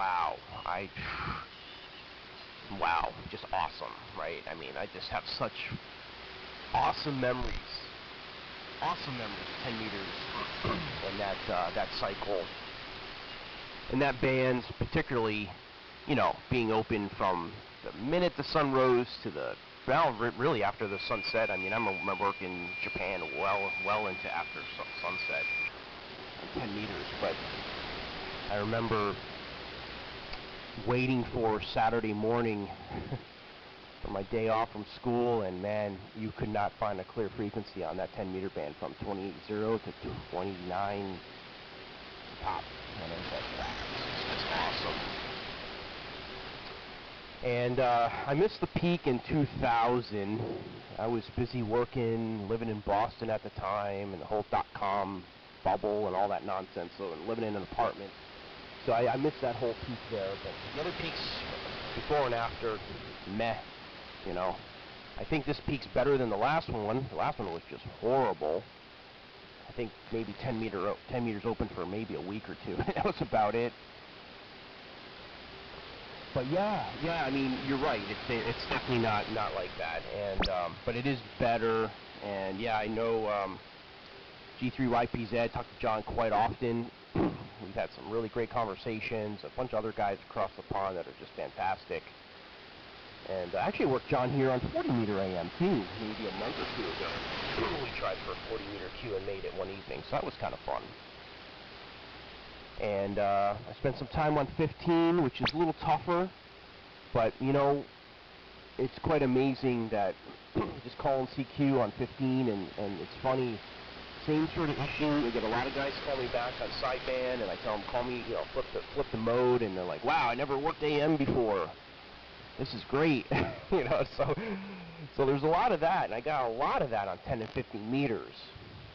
wow, wow, just awesome, right? I mean, I just have such awesome memories, 10 meters, and that cycle, and that band, particularly, you know, being open from the minute the sun rose to the, well, really after the sunset. I mean, I remember working in Japan well into after sunset, 10 meters, but I remember waiting for Saturday morning for my day off from school, and man, you could not find a clear frequency on that 10 meter band from 28.0 to 29 top, and it's like, wow, this is awesome. And I missed the peak in 2000. I was busy working, living in Boston at the time, and the whole .com bubble and all that nonsense, so living in an apartment. So I missed that whole peak there, but the other peaks before and after, meh, you know. I think this peak's better than the last one. The last one was just horrible. I think maybe 10 meters open for maybe a week or two. That was about it. But yeah, I mean, you're right. It's definitely not like that, and but it is better. And yeah, I know G3YPZ. Talk to John quite often. We've had some really great conversations. A bunch of other guys across the pond that are just fantastic. And I actually worked John here on 40 meter AM too, maybe a month or two ago. We tried for a 40 meter Q and made it one evening, so that was kind of fun. And I spent some time on 15, which is a little tougher, but you know, it's quite amazing that just calling CQ on 15, and it's funny, same sort of issue. I get a lot of guys call me back on sideband, and I tell them, call me, you know, flip the mode, and they're like, wow, I never worked AM before. This is great, you know. So there's a lot of that, and I got a lot of that on 10 and 15 meters,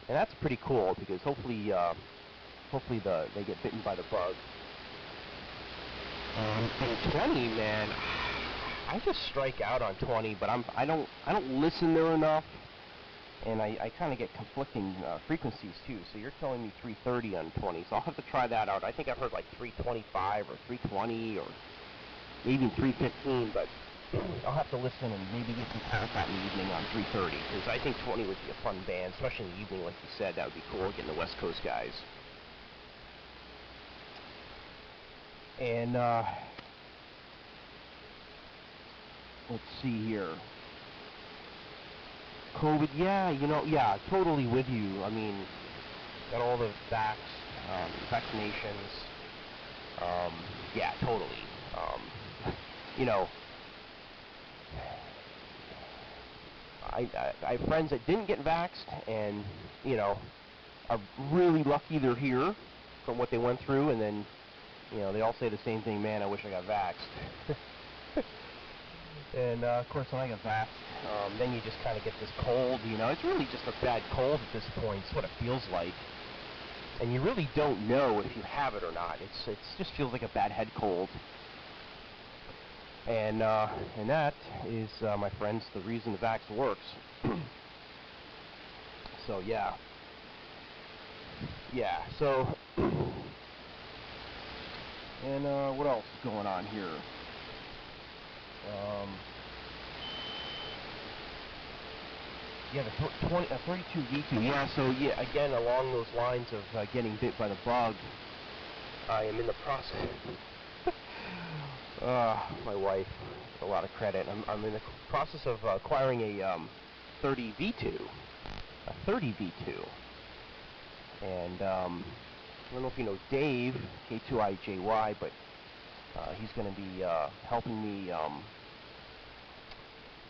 and that's pretty cool because hopefully they get bitten by the bug. And 20, man, I just strike out on 20, but I don't listen there enough, and I kind of get conflicting frequencies too. So you're telling me 330 on 20, so I'll have to try that out. I think I've heard like 325 or 320 or even 315, but I'll have to listen and maybe get some past that in the evening on 330, because I think 20 would be a fun band, especially in the evening, like you said. That would be cool, getting the West Coast guys. And let's see here. COVID, yeah, you know, yeah, totally with you. I mean, got all the vaccinations. Yeah, totally. You know, I have friends that didn't get vaxxed, and you know, are really lucky they're here from what they went through, and then, you know, they all say the same thing, man, I wish I got vaxxed. And of course, when I got vaxxed, then you just kind of get this cold, you know. It's really just a bad cold at this point. It's what it feels like. And you really don't know if you have it or not. It just feels like a bad head cold. And that is, my friends, the reason the vax works. So yeah. Yeah, so, and what else is going on here? Yeah, the 32 V2. Yeah, so yeah, again, along those lines of getting bit by the bug, I am in the process. My wife, a lot of credit. I'm in the process of acquiring a 30 V2, a 30 V2, and I don't know if you know Dave, K2IJY, but he's going to be helping me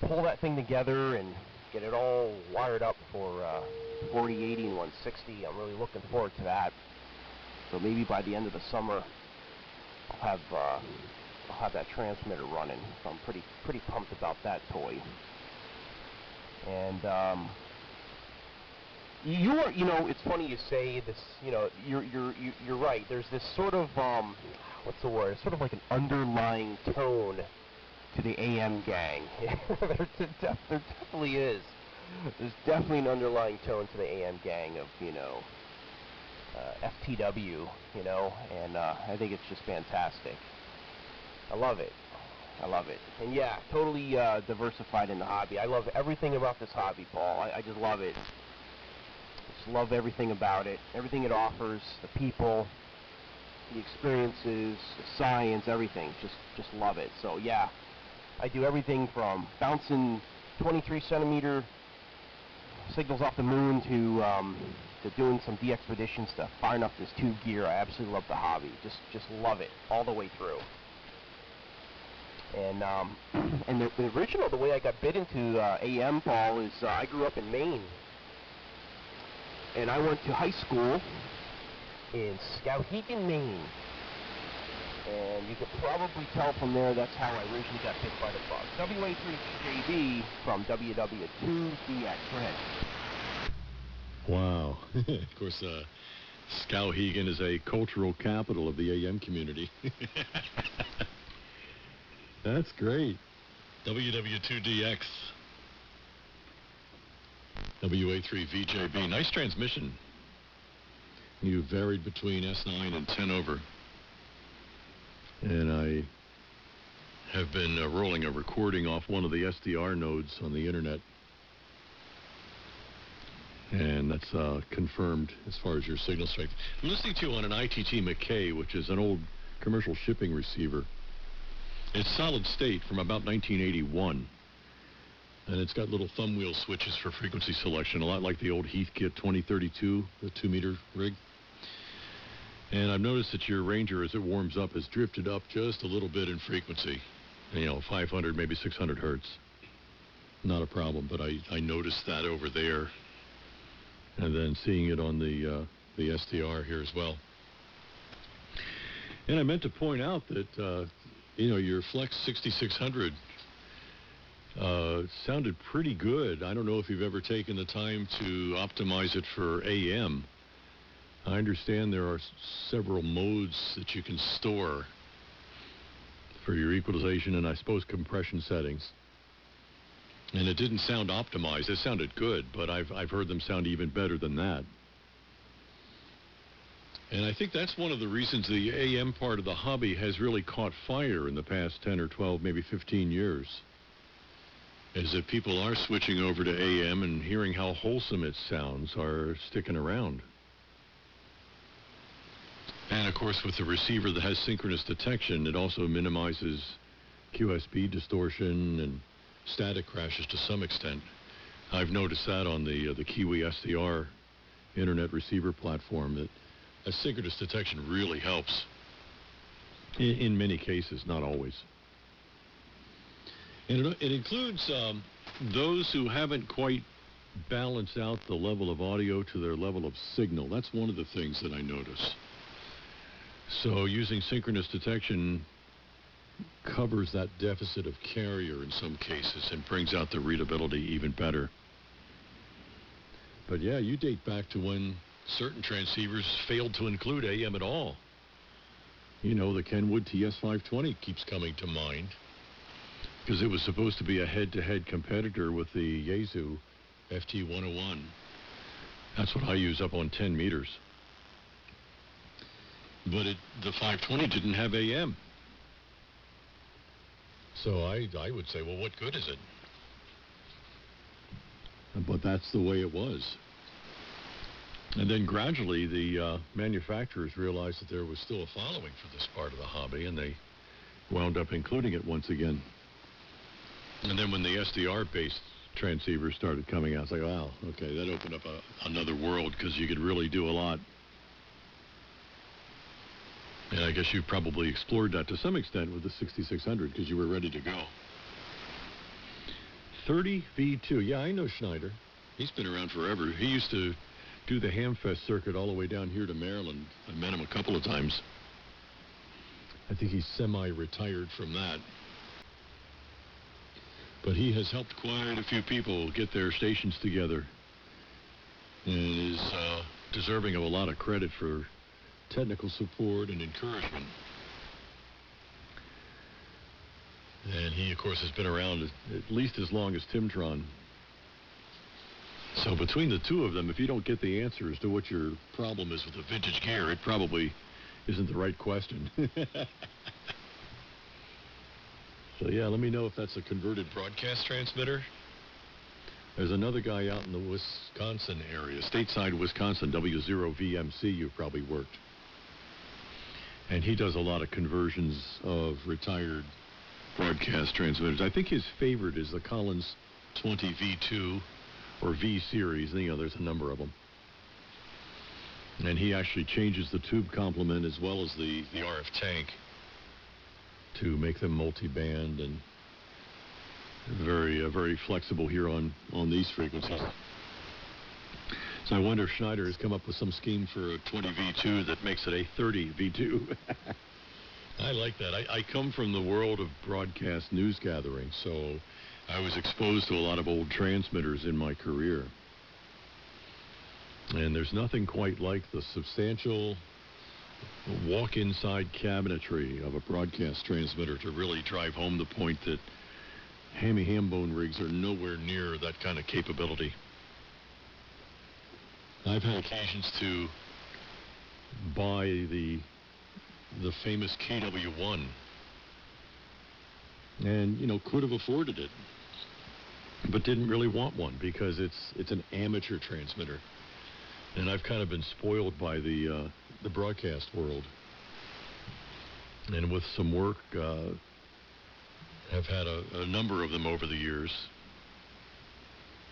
pull that thing together and get it all wired up for 40, 80, and 160. I'm really looking forward to that. So maybe by the end of the summer, I'll have that transmitter running. So I'm pretty pumped about that toy. And you know, it's funny you say this. You know, you're right. There's this sort of what's the word? Sort of like an underlying tone to the AM gang. there definitely is. There's definitely an underlying tone to the AM gang of, you know, FTW, you know, and I think it's just fantastic. I love it. I love it. And yeah, totally diversified in the hobby. I love everything about this hobby, Paul. I just love it. Just love everything about it. Everything it offers, the people, the experiences, the science, everything. Just love it. So yeah, I do everything from bouncing 23 centimeter signals off the moon to doing some de-expedition stuff, firing up this tube gear. I absolutely love the hobby. Just love it all the way through. And the original, the way I got bit into AM, Paul, is I grew up in Maine, and I went to high school in Skowhegan, Maine. And you could probably tell from there that's how I originally got bit by the bug. WA3JB from WW2DX. Go ahead. Wow. Of course, Skowhegan is a cultural capital of the AM community. That's great. WW2DX. WA3VJB. Nice transmission. You varied between S9 and 10 over. And I have been rolling a recording off one of the SDR nodes on the internet. And that's confirmed as far as your signal strength. I'm listening to you on an ITT McKay, which is an old commercial shipping receiver. It's solid state from about 1981. And it's got little thumb wheel switches for frequency selection, a lot like the old Heathkit 2032, the 2-meter rig. And I've noticed that your Ranger, as it warms up, has drifted up just a little bit in frequency. 500, maybe 600 hertz. Not a problem, but I noticed that over there. And then seeing it on the SDR here as well. And I meant to point out that, your Flex 6600 sounded pretty good. I don't know if you've ever taken the time to optimize it for AM. I understand there are several modes that you can store for your equalization and I suppose compression settings. And it didn't sound optimized. It sounded good, but I've heard them sound even better than that. And I think that's one of the reasons the AM part of the hobby has really caught fire in the past 10 or 12, maybe 15 years. Is that people are switching over to AM and hearing how wholesome it sounds are sticking around. And of course, with the receiver that has synchronous detection, it also minimizes QSB distortion and static crashes to some extent. I've noticed that on the KiwiSDR internet receiver platform, that a synchronous detection really helps in many cases, not always. And it includes those who haven't quite balanced out the level of audio to their level of signal. That's one of the things that I notice. So using synchronous detection covers that deficit of carrier in some cases and brings out the readability even better. But yeah, you date back to when certain transceivers failed to include AM at all. The Kenwood TS520 keeps coming to mind, because it was supposed to be a head-to-head competitor with the Yaesu FT101. That's what I use up on 10 meters. But the 520 didn't have AM. So I would say, well, what good is it? But that's the way it was. And then gradually the manufacturers realized that there was still a following for this part of the hobby, and they wound up including it once again. And then when the SDR-based transceivers started coming out, it's like, wow, okay, that opened up another world, because you could really do a lot. And I guess you probably explored that to some extent with the 6600, because you were ready to go. 30V2. Yeah, I know Schneider. He's been around forever. He used to do the Hamfest circuit all the way down here to Maryland. I met him a couple of times. I think he's semi-retired from that. But he has helped quite a few people get their stations together, and is deserving of a lot of credit for technical support and encouragement. And he, of course, has been around at least as long as TimTron. So between the two of them, if you don't get the answer as to what your problem is with the vintage gear, it probably isn't the right question. So yeah, let me know if that's a converted broadcast transmitter. There's another guy out in the Wisconsin area, stateside Wisconsin, W0VMC, you've probably worked. And he does a lot of conversions of retired broadcast transmitters. I think his favorite is the Collins 20V2 or V series. You know, there's a number of them. And he actually changes the tube complement as well as the RF tank to make them multi-band and very flexible here on these frequencies. So I wonder if Schneider has come up with some scheme for a 20V2 that makes it a 30V2. I like that. I come from the world of broadcast news gathering, so I was exposed to a lot of old transmitters in my career. And there's nothing quite like the substantial walk-inside cabinetry of a broadcast transmitter to really drive home the point that hammy ham-bone rigs are nowhere near that kind of capability. I've had occasions to buy the famous KW1 and, you know, could have afforded it, but didn't really want one because it's an amateur transmitter. And I've kind of been spoiled by the broadcast world. And with some work, I've had a number of them over the years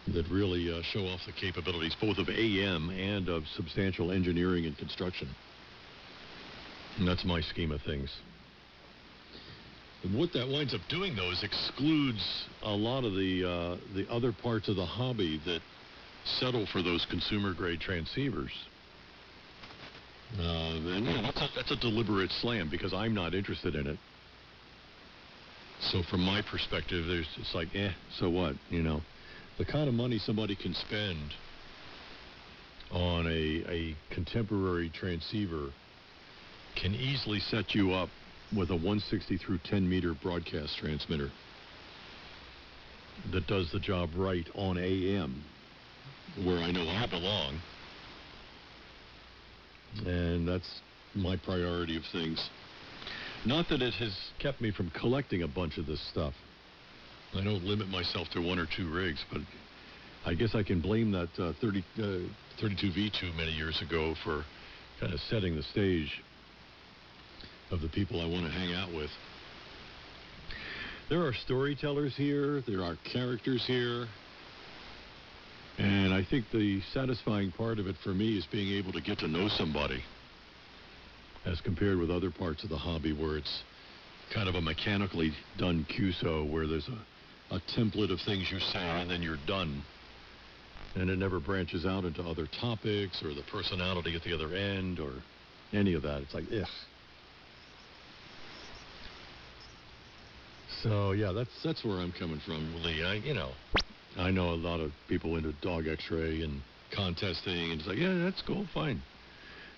that really show off the capabilities both of AM and of substantial engineering and construction. And that's my scheme of things. And what that winds up doing, though, is excludes a lot of the other parts of the hobby that settle for those consumer-grade transceivers. And you know, that's a deliberate slam because I'm not interested in it. So from my perspective, it's like, so what, you know? The kind of money somebody can spend on a contemporary transceiver can easily set you up with a 160 through 10 meter broadcast transmitter that does the job right on AM, where I know I belong. And that's my priority of things. Not that it has kept me from collecting a bunch of this stuff. I don't limit myself to one or two rigs, but I guess I can blame that 32V2 many years ago for kind of setting the stage of the people I want to hang out with. There are storytellers here. There are characters here. And I think the satisfying part of it for me is being able to get to know somebody as compared with other parts of the hobby where it's kind of a mechanically done QSO where there's a template of things you say and then you're done. And it never branches out into other topics or the personality at the other end or any of that. It's like, ugh. So, yeah, that's where I'm coming from, Lee. I know a lot of people into dog x-ray and contesting, and it's like, yeah, that's cool, fine.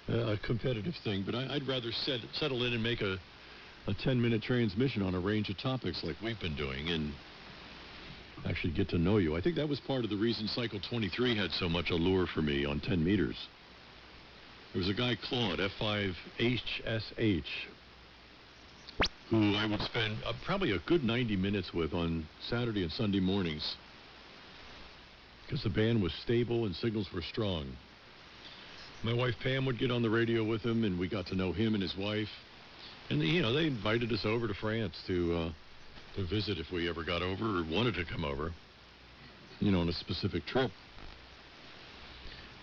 A competitive thing, but I'd rather settle in and make a 10-minute transmission on a range of topics like we've been doing and actually get to know you. I think that was part of the reason Cycle 23 had so much allure for me on 10 meters. There was a guy, Claude, F5HSH, who I would spend probably a good 90 minutes with on Saturday and Sunday mornings because the band was stable and signals were strong. My wife Pam would get on the radio with him, and we got to know him and his wife. And they invited us over to France to visit if we ever got over or wanted to come over, on a specific trip.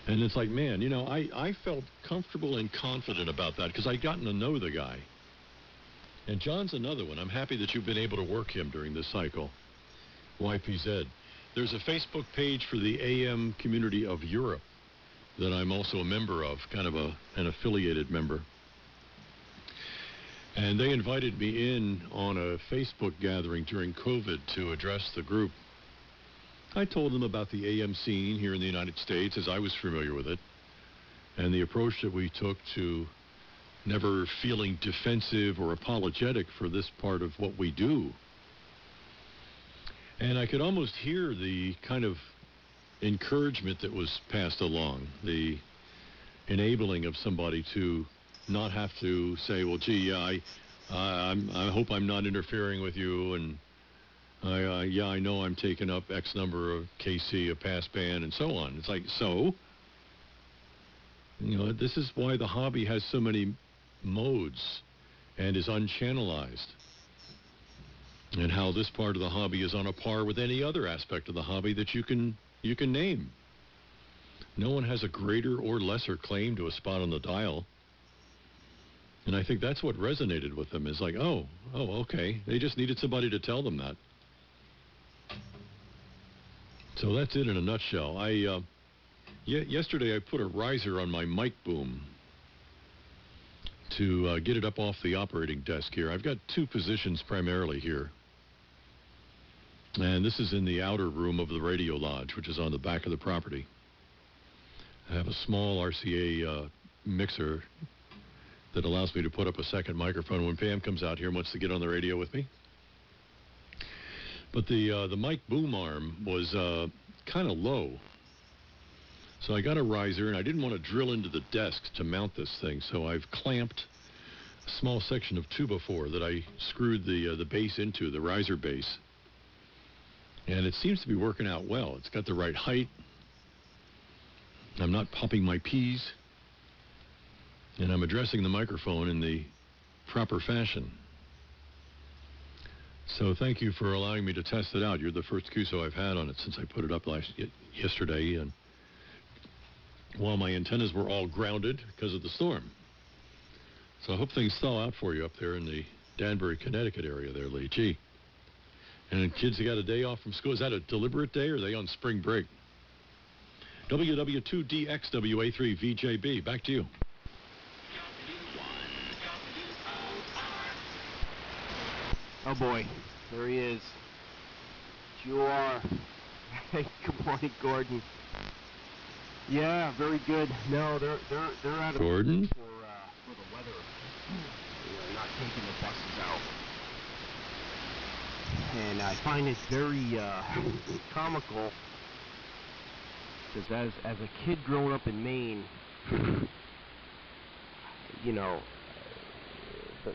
And it's like, man, I felt comfortable and confident about that because I'd gotten to know the guy. And John's another one. I'm happy that you've been able to work him during this cycle. YPZ. There's a Facebook page for the AM community of Europe that I'm also a member of, kind of an affiliated member. And they invited me in on a Facebook gathering during COVID to address the group. I told them about the AM scene here in the United States as I was familiar with it, and the approach that we took to never feeling defensive or apologetic for this part of what we do. And I could almost hear the kind of encouragement that was passed along, the enabling of somebody to not have to say, well, gee, yeah, I hope I'm not interfering with you, and yeah, I know I'm taking up X number of KC, a passband, and so on. It's like, so, you know, this is why the hobby has so many modes and is unchannelized, and how this part of the hobby is on a par with any other aspect of the hobby that you can name. No one has a greater or lesser claim to a spot on the dial. And I think that's what resonated with them, is like, oh, okay. They just needed somebody to tell them that. So that's it in a nutshell. Yesterday I put a riser on my mic boom to get it up off the operating desk here. I've got two positions primarily here. And this is in the outer room of the radio lodge, which is on the back of the property. I have a small RCA mixer that allows me to put up a second microphone when Pam comes out here and wants to get on the radio with me. But the mic boom arm was kind of low. So I got a riser, and I didn't want to drill into the desk to mount this thing, so I've clamped a small section of 2x4 that I screwed the base into, the riser base. And it seems to be working out well. It's got the right height. I'm not popping my P's. And I'm addressing the microphone in the proper fashion. So thank you for allowing me to test it out. You're the first QSO I've had on it since I put it up yesterday, and while my antennas were all grounded because of the storm. So I hope things thaw out for you up there in the Danbury, Connecticut area there, Lee. Gee. And kids have got a day off from school. Is that a deliberate day, or are they on spring break? WW2DX, WA3VJB. Back to you. Oh boy, there he is. WR. Hey, good morning, Gordon. Yeah, very good. No, they're out of Gordon for the weather. They're not taking the buses out, and I find it very comical because as a kid growing up in Maine, you know,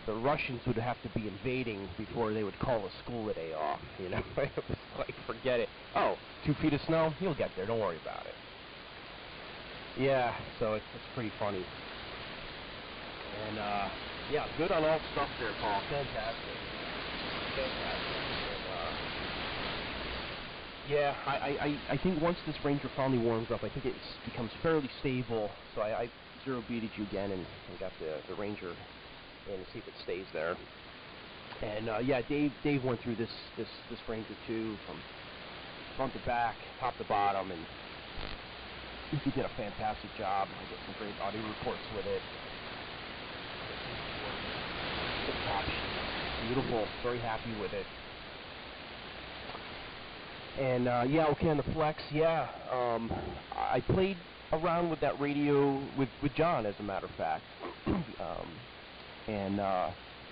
the Russians would have to be invading before they would call a school a day off, you know. It was like, forget it. Oh, 2 feet of snow? You'll get there, don't worry about it. Yeah, so it's pretty funny. And, yeah, good on all stuff there, Paul. Fantastic. Fantastic. And, yeah, I think once this Ranger finally warms up, I think it becomes fairly stable. So I zero beated you again and got the Ranger and see if it stays there. And yeah, Dave went through this Ranger too, from front to back, top to bottom, and he did a fantastic job. I get some great audio reports with it. Beautiful, very happy with it. And yeah, okay, on the Flex, yeah, I played around with that radio with John, as a matter of fact. And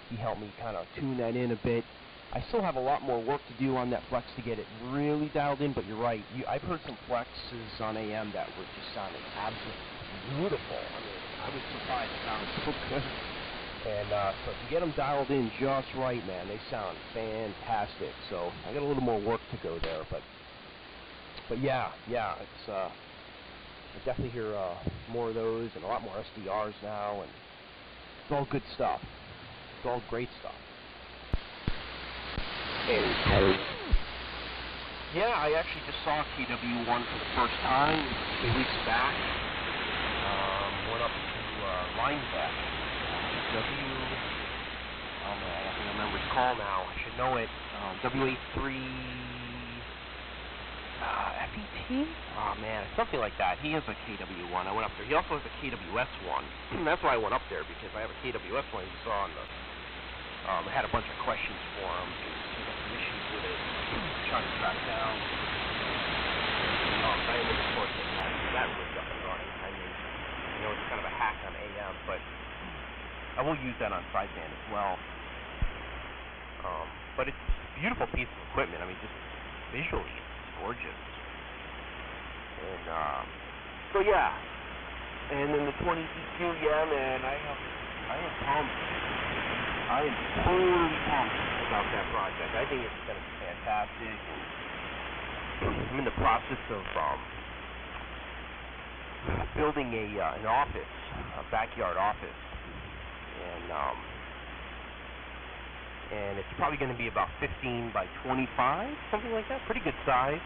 he helped me kind of tune that in a bit. I still have a lot more work to do on that Flex to get it really dialed in, but you're right. I've heard some Flexes on AM that were just sounding absolutely beautiful. I mean, I was surprised it sounded so good. And so if you get them dialed in just right, man, they sound fantastic. So I got a little more work to go there, but yeah, it's I definitely hear more of those and a lot more SDRs now, and it's all good stuff. It's all great stuff. Yeah, I actually just saw KW1 for the first time a few weeks back. Went up to Lineback. Oh man, I can't remember his call now. I should know it. WA3 FET? Oh man, something like that. He has a KW1. I went up there. He also has a KWS1. That's why I went up there, because I have a KWS1 you saw on the. I had a bunch of questions for him. He had some issues with it. Trying to track down. I am looking forward to that rigged up and running. I mean, you know, it's kind of a hack on AM, but I will use that on sideband as well. But it's a beautiful piece of equipment. I mean, just visually, it's gorgeous. And so yeah. And then the 20 EQ, yeah, man, I am pumped. I am totally pumped about that project. I think it's going to be fantastic. And I'm in the process of building an office, a backyard office, and it's probably going to be about 15 by 25, something like that. Pretty good size.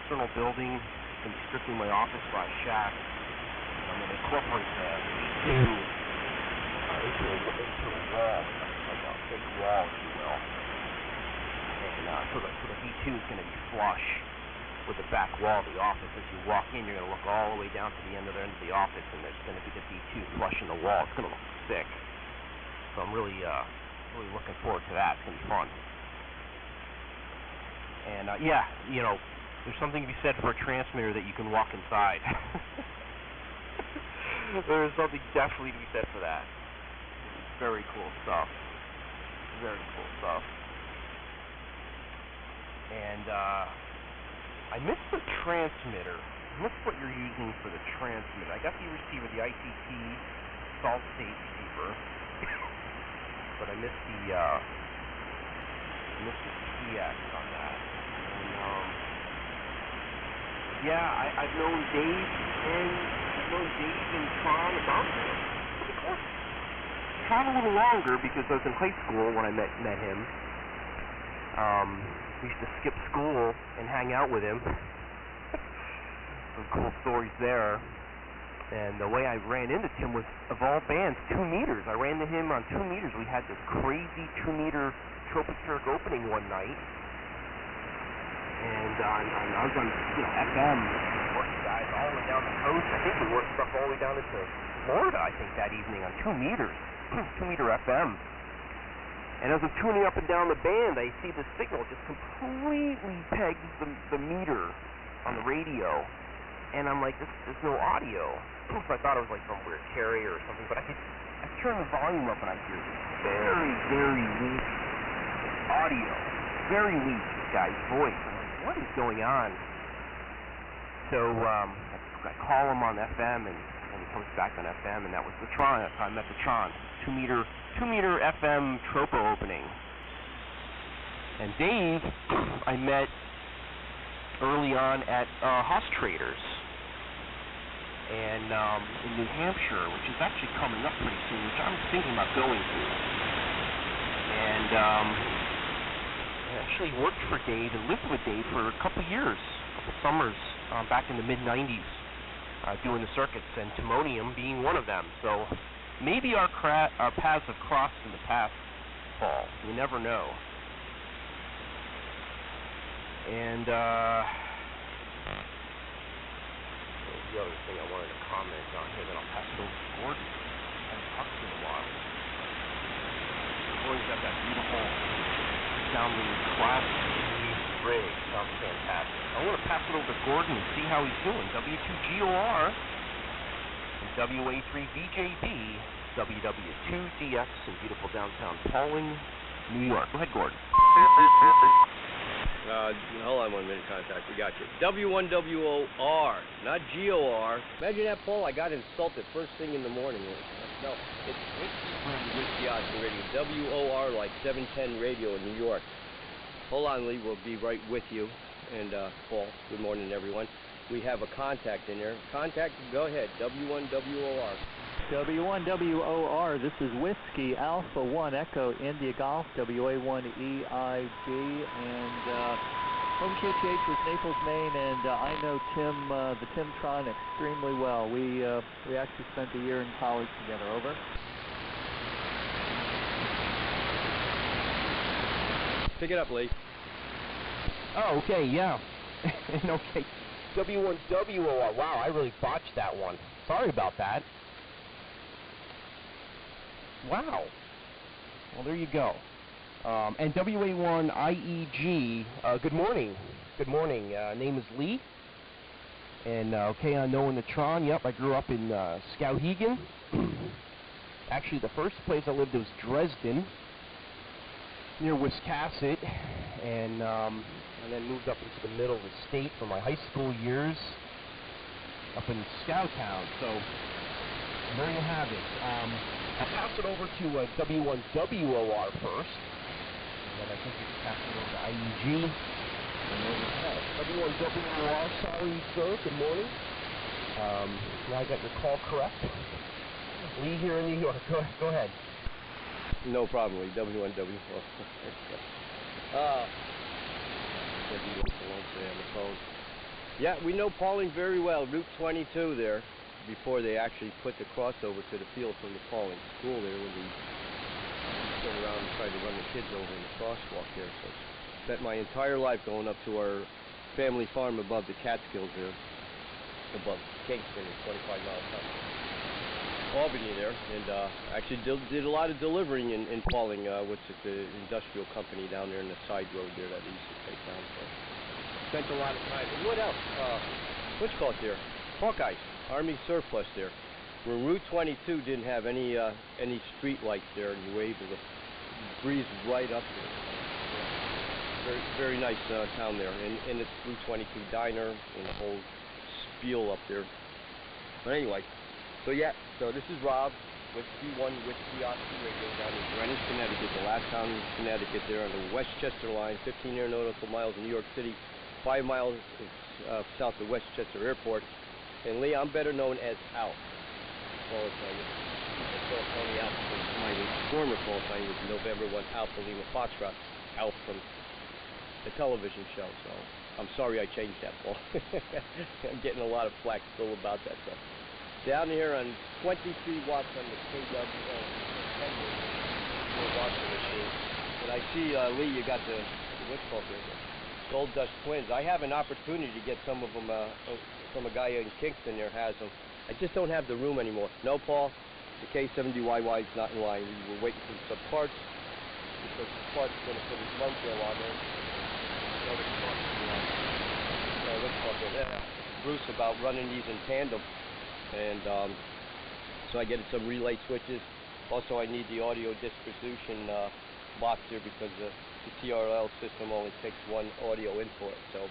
External building. It's going to be strictly my office / shack. I'm going to incorporate the V2 into a wall, like a fake wall, if you will. And so the V2 is going to be flush with the back wall of the office. As you walk in, you're going to look all the way down to the end of the office, and there's going to be the V2 flush in the wall. It's going to look sick. So I'm really looking forward to that. It's going to be fun. And yeah, you know, there's something to be said for a transmitter that you can walk inside. There's something definitely to be said for that. Very cool stuff. Very cool stuff. And I missed the transmitter. I missed what you're using for the transmitter. I got the receiver, the ITT solid state receiver, but I missed the TX on that. And yeah, I've known Dave and Tron about this. Of course, Tron a little longer because I was in high school when I met him. We used to skip school and hang out with him. Some cool stories there. And the way I ran into Tim was, of all bands, 2 meters. I ran into him on 2 meters. We had this crazy 2-meter tropospheric opening one night. And I was on, FM, working guys all the way down the coast. I think we worked stuff all the way down into Florida, I think, that evening on 2 meters. 2-meter FM. And as I'm tuning up and down the band, I see the signal just completely pegs the meter on the radio. And I'm like, there's no audio. So I thought it was like some weird carrier or something, but I turn the volume up and I hear very, very weak audio. Very weak, this guy's voice. I'm like, what is going on? So I call him on FM, and he comes back on FM, and that was the Tron. That's how I met the Tron. 2-meter FM tropo opening. And Dave, I met early on at Hoss Traders, and in New Hampshire, which is actually coming up pretty soon, which I'm thinking about going to. And I actually worked for Dave and lived with Dave for a couple years, a couple summers back in the mid-'90s, doing the circuits, and Timonium being one of them. So maybe our paths have crossed in the past, Paul. You never know. And the other thing I wanted to comment on here, then I'll pass it over to Gordon. I haven't talked to him in a while. Gordon's got that beautiful sounding classic rig. Sounds fantastic. I want to pass it over to Gordon and see how he's doing. W2GOR and WA3VJB, WW2DX in beautiful downtown Pauling, New York. Go ahead, Gordon. Hold on 1 minute, contact. We got you. W1WOR, not GOR. Imagine that, Paul. I got insulted first thing in the morning. No, it's Whiskey Oscar Radio. WOR, like 710 radio in New York. Hold on, Lee. We'll be right with you. And Paul, good morning, everyone. We have a contact in there. Contact, go ahead. W1WOR. W1WOR, this is Whiskey Alpha 1 Echo India Golf, WA1EIG, and home KTH was Naples, Maine, and I know Tim, the TimTron, extremely well. We actually spent a year in college together. Over. Pick it up, Lee. Oh, okay, yeah. Okay. W1WOR. Wow, I really botched that one. Sorry about that. Wow. Well, there you go. And WA1EIG, good morning. Good morning. Name is Lee. And, okay, I know in the Tron, yep, I grew up in Skowhegan. Actually, the first place I lived was Dresden, near Wiscasset. And then moved up into the middle of the state for my high school years, up in Skowtown. So, there you have it. I'll pass it over to W1WOR first, and then I think we can pass it over to IEG. W1WOR, sorry, sir. Good morning. Now I got your call correct. Lee here in New York. Go ahead. No problem, Lee. W1WOR. On the phone. Yeah, we know Pauling very well. Route 22 there, before they actually put the crossover to the field from the Pauling school there, when we went around and tried to run the kids over in the crosswalk there. So spent my entire life going up to our family farm above the Catskills there, above Kingston at 25 miles an hour. Albany there, and actually did a lot of delivering in Pauling, which is the industrial company down there in the side road there that we used to take down. So spent a lot of time. And what else? What's called there? Hawkeyes, Army surplus there. When Route 22 didn't have any street lights there, and you were able to breeze right up there. Very, very nice town there, and it's Route 22 diner and the whole spiel up there. But anyway. So yeah, so this is Rob, Whiskey 1, Whiskey Oscar Radio down in Greenwich, Connecticut, the last town in Connecticut there on the Westchester line, 15 air nautical miles in New York City, 5 miles south of Westchester Airport. And Lee, I'm better known as Alf. Well, it's Tony Alf, my former call sign was November 1 Alpha Lima Foxtrot, Alf from the television show. So I'm sorry I changed that, Paul. I'm getting a lot of flack still about that stuff. Down here on 23 watts on the KWL washer machine. And I see, Lee, you got the what's called there, the Gold Dust Twins. I have an opportunity to get some of them from a guy in Kingston there has them. I just don't have the room anymore. No, Paul, the K2IJY is not in line. We were waiting for some parts because the part's going to put his lung tail on there. Bruce about running these in tandem. And so I get some relay switches. Also, I need the audio distribution box here because the TRL system only takes one audio input. So,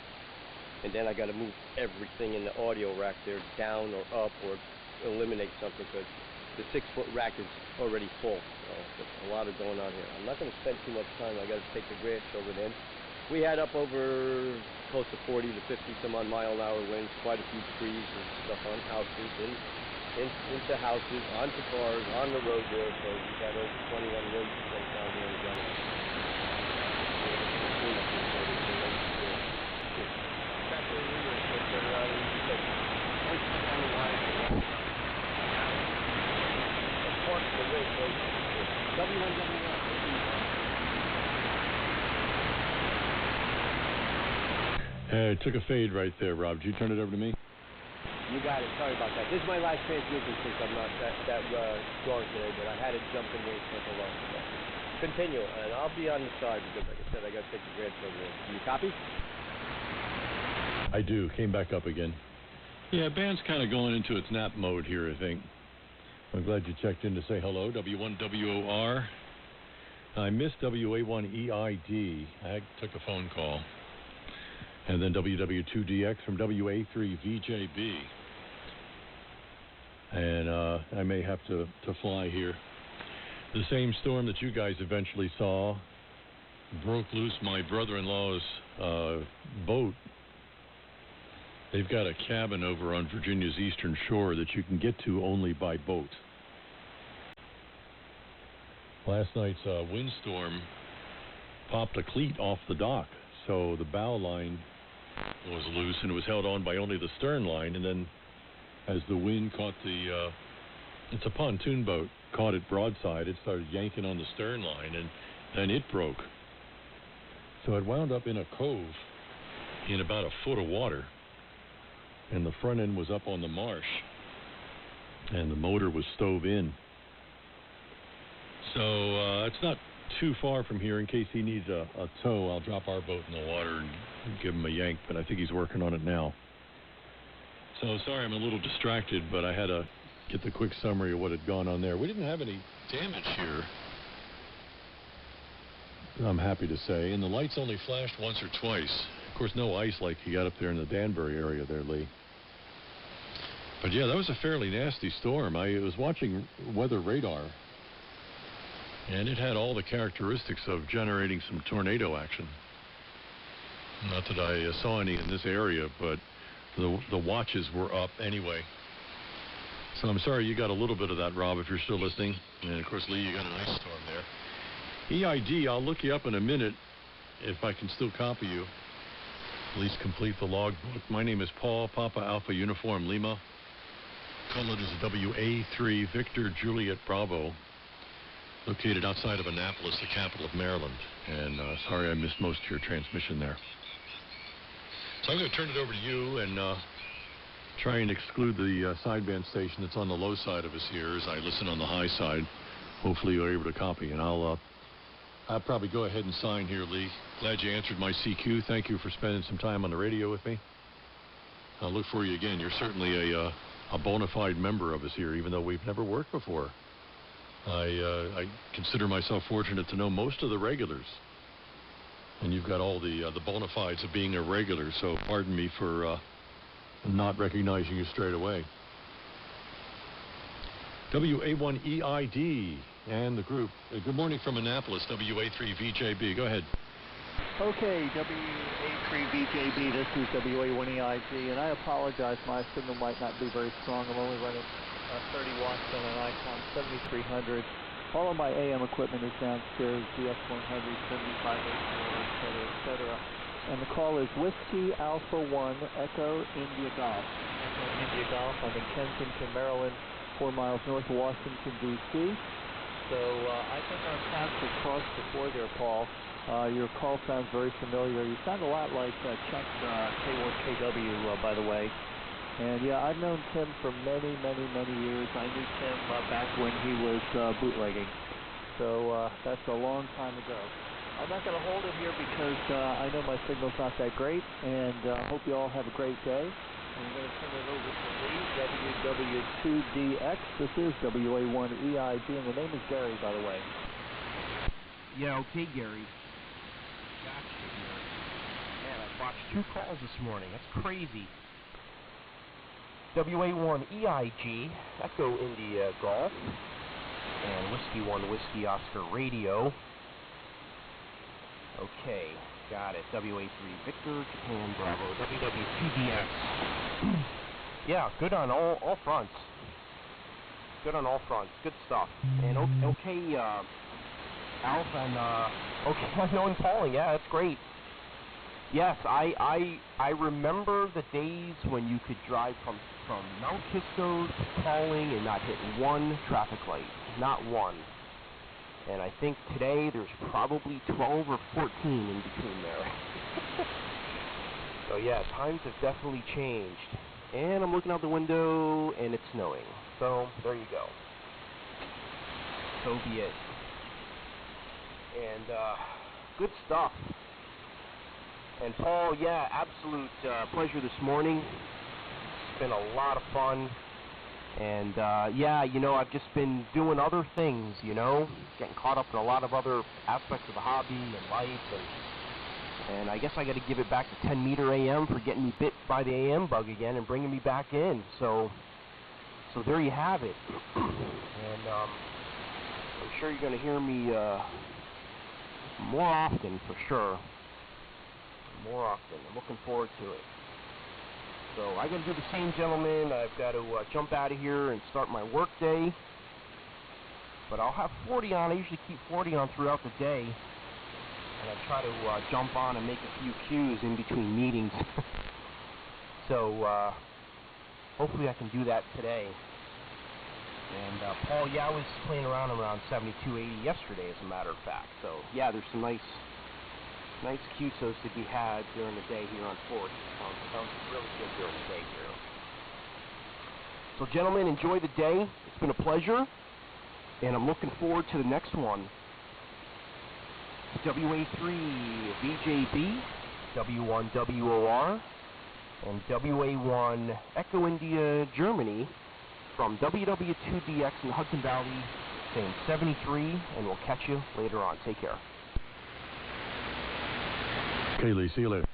and then I got to move everything in the audio rack there down or up or eliminate something because the 6-foot rack is already full. So there's a lot of going on here. I'm not going to spend too much time. I got to take the grandchildren in. We had up over close to 40 to 50 some odd mile-an-hour winds, quite a few trees and stuff on houses, into houses, onto cars, on the road there. So we got over 21 roads down here in Greenwich. It took a fade right there, Rob. Did you turn it over to me? You got it. Sorry about that. This is my last transmission since I'm not that strong today, but I had to jump in there and take a look. So continue, and I'll be on the side because, like I said, I got to take the grandchildren in. Do you copy? I do. Came back up again. Yeah, band's kind of going into its nap mode here, I think. I'm glad you checked in to say hello. W1WOR. I missed WA1EIG. I took a phone call. And then WW2DX from WA3VJB. And I may have to fly here. The same storm that you guys eventually saw broke loose my brother-in-law's boat. They've got a cabin over on Virginia's eastern shore that you can get to only by boat. Last night's windstorm popped a cleat off the dock, so the bow line was loose and it was held on by only the stern line, and then as the wind caught it's a pontoon boat, caught it broadside, it started yanking on the stern line, and then it broke. So it wound up in a cove in about a foot of water, and the front end was up on the marsh, and the motor was stove in. So it's not too far from here. In case he needs a tow, I'll drop our boat in the water and give him a yank, but I think he's working on it now. So sorry I'm a little distracted, but I had to get the quick summary of what had gone on there. We didn't have any damage here, I'm happy to say, and the lights only flashed once or twice. Of course, no ice like you got up there in the Danbury area there, Lee. But yeah, that was a fairly nasty storm. I was watching weather radar And it had all the characteristics of generating some tornado action. Not that I saw any in this area, but the watches were up anyway. So I'm sorry you got a little bit of that, Rob, if you're still listening. And, of course, Lee, you got an ice storm there. EID, I'll look you up in a minute if I can still copy you. Please complete the logbook. My name is Paul, Papa Alpha Uniform Lima. Code is WA3 Victor Juliet Bravo. Located outside of Annapolis, the capital of Maryland. And sorry I missed most of your transmission there. So I'm going to turn it over to you and try and exclude the sideband station that's on the low side of us here as I listen on the high side. Hopefully you're able to copy, and I'll probably go ahead and sign here, Lee. Glad you answered my CQ. Thank you for spending some time on the radio with me. I'll look for you again. You're certainly a bona fide member of us here, even though we've never worked before. I consider myself fortunate to know most of the regulars. And you've got all the bona fides of being a regular, so pardon me for not recognizing you straight away. WA1EIG and the group. Good morning from Annapolis, WA3VJB. Go ahead. Okay, WA3VJB, this is WA1EIG, and I apologize, my signal might not be very strong. I'm only running 30 watts on an ICOM 7300. All of my AM equipment is downstairs, the F100, 75, etc. And the call is Whiskey Alpha 1 Echo India Golf. Echo India Golf. I'm in Kensington, Maryland, 4 miles north of Washington, D.C. So I think our paths have crossed before there, Paul. Your call sounds very familiar. You sound a lot like Chuck K1KW, by the way. And yeah, I've known Tim for many, many, many years. I knew Tim back when he was bootlegging. So that's a long time ago. I'm not going to hold it here because I know my signal's not that great, and I hope you all have a great day. I'm going to turn it over to Lee, WW2DX. This is WA1EIG, and the name is Gary, by the way. Yeah, okay, Gary. Gotcha, Gary. Man, I watched 2 calls this morning. That's crazy. WA1EIG, Echo India Golf, and Whiskey 1 Whiskey Oscar Radio. Okay, got it. WA3 Victor, Japan Bravo, WW2DX. Yeah, good on all fronts. Good on all fronts. Good stuff. And okay, Alpha and okay, unknown calling. Yeah, that's great. Yes, I remember the days when you could drive from Mount Kisco to calling and not hit one traffic light, not one. And I think today there's probably 12 or 14 in between there. So yeah, times have definitely changed. And I'm looking out the window and it's snowing. So there you go. So be it. And good stuff. And Paul, yeah, absolute pleasure this morning. It's been a lot of fun. And yeah, you know, I've just been doing other things, you know, getting caught up in a lot of other aspects of the hobby and life. And I guess I got to give it back to 10 meter AM for getting me bit by the AM bug again and bringing me back in. So there you have it. And I'm sure you're going to hear me more often for sure. More often. I'm looking forward to it. So I got to do the same, gentlemen. I've got to jump out of here and start my work day. But I'll have 40 on. I usually keep 40 on throughout the day. And I try to jump on and make a few cues in between meetings. So hopefully I can do that today. And Paul, yeah, I was playing around 7280 yesterday, as a matter of fact. So yeah, there's some nice QSOs to be had during the day here on 40. Sounds really good during the day here. So gentlemen, enjoy the day. It's been a pleasure. And I'm looking forward to the next one. WA3VJB, W1WOR, and WA1 Echo India Germany from WW2DX in the Hudson Valley, saying 73, and we'll catch you later on. Take care. Okay, Lee, see you later.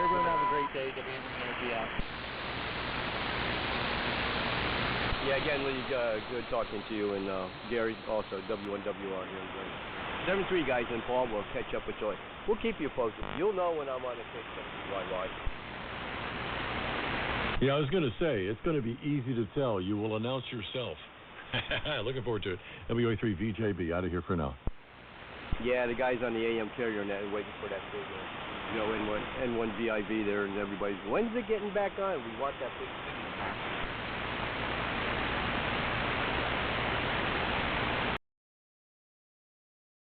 Everyone have a great day. WA1EIG out. Yeah, again, Lee, good talking to you, and Gary also, W1WOR here. 7-3 guys, and Paul will catch up with you. We'll keep you posted. You'll know when I'm on the K2IJY. Yeah, I was going to say, it's going to be easy to tell. You will announce yourself. Looking forward to it. WA3VJB out of here for now. Yeah, the guys on the AM carrier net are waiting for that big, N1VIV there, and everybody's, when's it getting back on? We want that big thing.